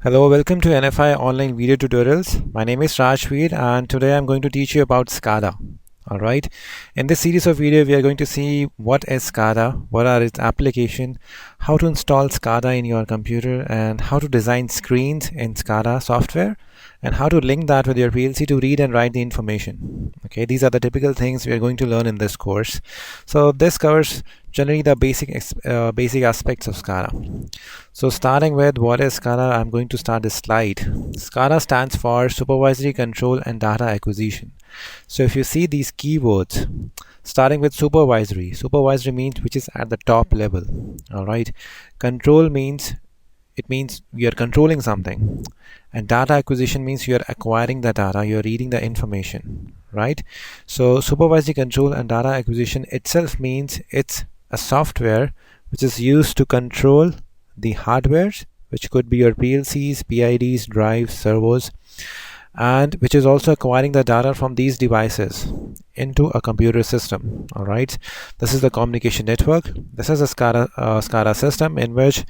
Hello, welcome to NFI online video tutorials. My name is Rajvir and today I'm going to teach you about Scada. Alright, in this series of video we are going to see what is Scada, what are its application, how to install Scada in your computer and how to design screens in Scada software and how to link that with your PLC to read and write the information. Okay, these are the typical things we are going to learn in this course. So this covers generally the basic aspects of Scada. So starting with what is Scada, I'm going to start this slide. Scada stands for Supervisory Control and Data Acquisition. So if you see these keywords, starting with supervisory means which is at the top level. All right, control means we are controlling something, and data acquisition means you are acquiring the data, you are reading the information, right? So supervisory control and data acquisition itself means it's a software which is used to control the hardware, which could be your PLCs, PIDs, drives, servos, and which is also acquiring the data from these devices into a computer system. All right, this is the communication network. This is a SCADA system in which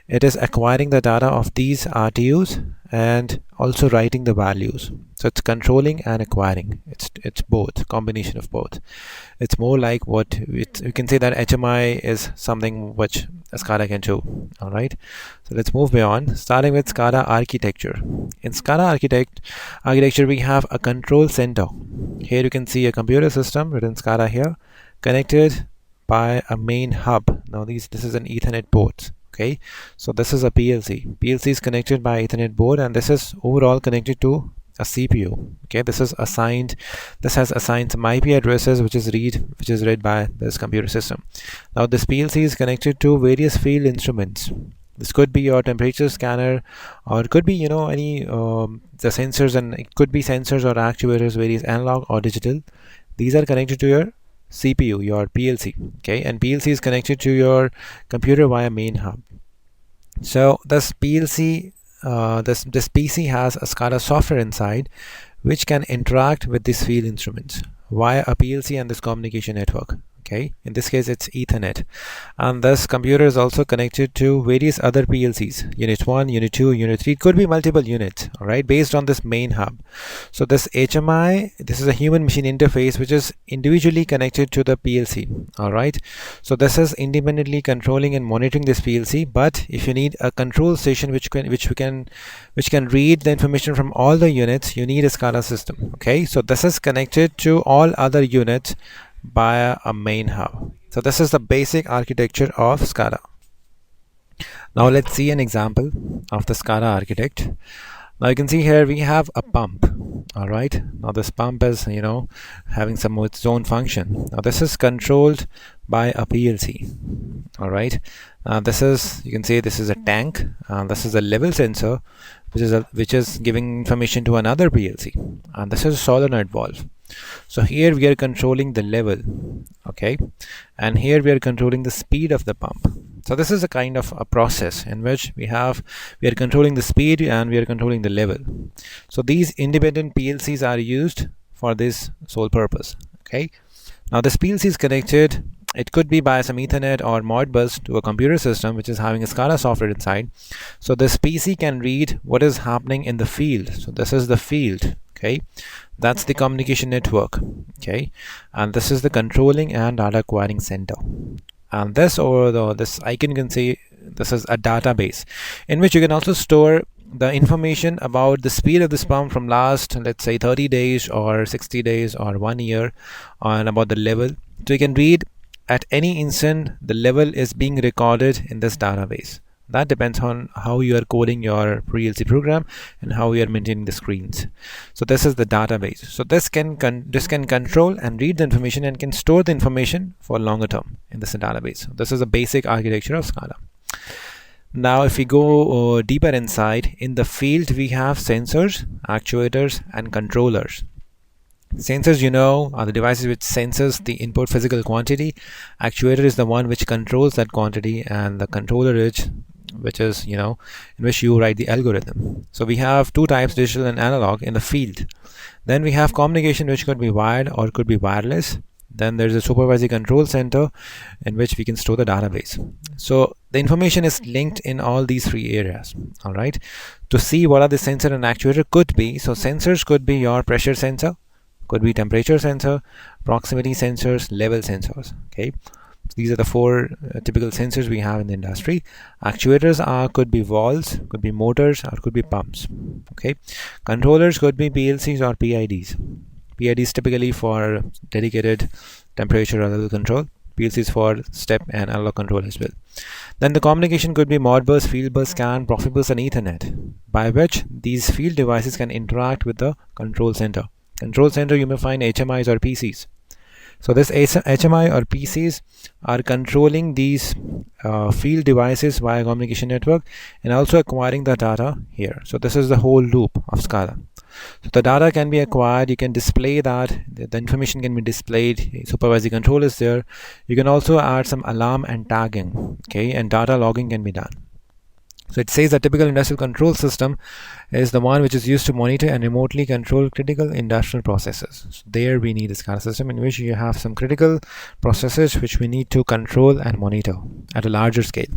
it is acquiring the data of these RTUs and also writing the values. So it's controlling and acquiring. It's both, combination of both. It's more like you can say that HMI is something which a SCADA can do. All right, so let's move beyond, starting with SCADA architecture. In SCADA architecture we have a control center. Here you can see a computer system written SCADA here, connected by a main hub. Now this is an Ethernet port. Okay, so this is a PLC is connected by Ethernet board, and this is overall connected to a CPU. Okay, this has assigned some IP addresses which is read by this computer system. Now this PLC is connected to various field instruments. This could be your temperature scanner, or it could be any the sensors, and it could be sensors or actuators, various analog or digital. These are connected to your CPU, your PLC. Okay, and PLC is connected to your computer via main hub. So this PLC, this PC has a SCADA software inside which can interact with these field instruments via a PLC and this communication network. Okay, in this case it's Ethernet, and this computer is also connected to various other PLCs, unit 1, unit 2, unit 3. It could be multiple units, all right, based on this main hub. So this HMI, this is a human machine interface which is individually connected to the PLC. All right, so this is independently controlling and monitoring this PLC, but if you need a control station which can read the information from all the units, you need a SCADA system. Okay, so this is connected to all other units via a main hub. So this is the basic architecture of SCADA. Now let's see an example of the SCADA architect. Now you can see here we have a pump. All right, now this pump is having some of its own function. Now this is controlled by a PLC. All right, you can see this is a tank. This is a level sensor which is giving information to another PLC, and this is a solenoid valve. So here we are controlling the level, okay, and here we are controlling the speed of the pump. So this is a kind of a process in which we are controlling the speed and we are controlling the level. So these independent PLCs are used for this sole purpose. Okay, now this PLC is connected, it could be by some Ethernet or Modbus, to a computer system which is having a SCADA software inside. So this PC can read what is happening in the field. So this is the field. Okay, that's the communication network. Okay, and this is the controlling and data acquiring center. And this icon, you can see this is a database in which you can also store the information about the speed of this pump from last, let's say, 30 days or 60 days or 1 year, and about the level. So you can read at any instant the level is being recorded in this database. That depends on how you are coding your PLC program and how you are maintaining the screens. So this is the database. So this can control and read the information and can store the information for longer term in this database. This is a basic architecture of SCADA. Now if we go deeper inside, in the field we have sensors, actuators and controllers. Sensors, are the devices which senses the input physical quantity. Actuator is the one which controls that quantity, and the controller is which is in which you write the algorithm. So we have two types, digital and analog, in the field. Then we have communication, which could be wired or could be wireless. Then there's a supervisory control center in which we can store the database. So the information is linked in all these three areas. All right. To see what are the sensor and actuator could be. So sensors could be your pressure sensor, could be temperature sensor, proximity sensors, level sensors. Okay. These are the four typical sensors we have in the industry. Actuators could be valves, could be motors, or could be pumps. Okay. Controllers could be PLCs or PIDs. PIDs typically for dedicated temperature or level control. PLCs for step and analog control as well. Then the communication could be Modbus, Fieldbus, CAN, Profibus, and Ethernet, by which these field devices can interact with the control center. Control center, you may find HMIs or PCs. So this HMI or PCs are controlling these field devices via communication network and also acquiring the data here. So this is the whole loop of Scada. So the data can be acquired, you can display that, the information can be displayed, supervisory control is there. You can also add some alarm and tagging, okay, and data logging can be done. So it says a typical industrial control system is the one which is used to monitor and remotely control critical industrial processes. So there we need a SCADA system in which you have some critical processes which we need to control and monitor at a larger scale.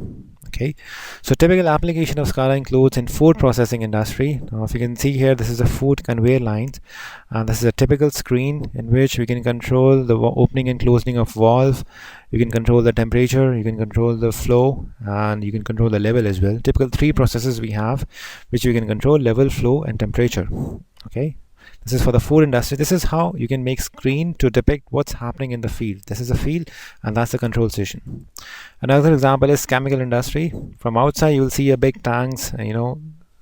Okay, so typical application of SCADA includes in food processing industry. Now if you can see here, this is a food conveyor lines, and this is a typical screen in which we can control the opening and closing of valve. You can control the temperature, you can control the flow, and you can control the level as well. Typical three processes we have which you can control: level, flow, and temperature. Okay, this is for the food industry. This is how you can make screen to depict what's happening in the field. This is a field and that's the control station. Another example is chemical industry. From outside you will see a big tanks,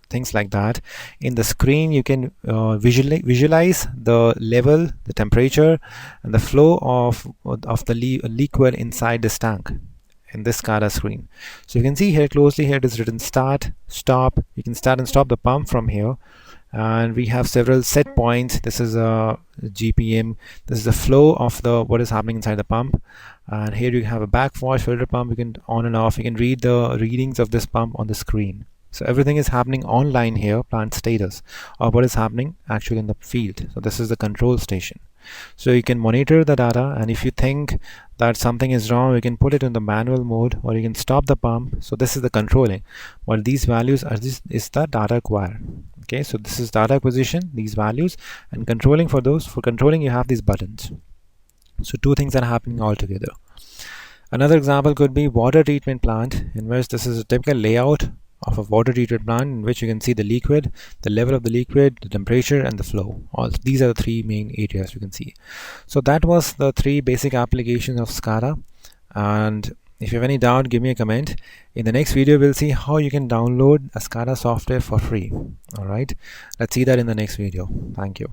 things like that. In the screen you can visualize the level, the temperature, and the flow of the liquid inside this tank in this SCADA screen. So you can see here closely, here it is written start, stop. You can start and stop the pump from here, and we have several set points. This is a GPM, this is the flow of what is happening inside the pump, and here you have a backwash filter pump. You can on and off, you can read the readings of this pump on the screen. So everything is happening online here, plant status, or what is happening actually in the field. So this is the control station. So you can monitor the data, and if you think that something is wrong, you can put it in the manual mode, or you can stop the pump. So this is the controlling. What these values are, this is the data acquired. Okay, so this is data acquisition, these values, and controlling for those. For controlling you have these buttons. So two things are happening all together. Another example could be water treatment plant, in which this is a typical layout of a water treatment plant in which you can see the liquid, the level of the liquid, the temperature, and the flow. All these are the three main areas you can see. So that was the three basic applications of SCADA, and if you have any doubt, give me a comment. In the next video we'll see how you can download a SCADA software for free. Alright, let's see that in the next video. Thank you.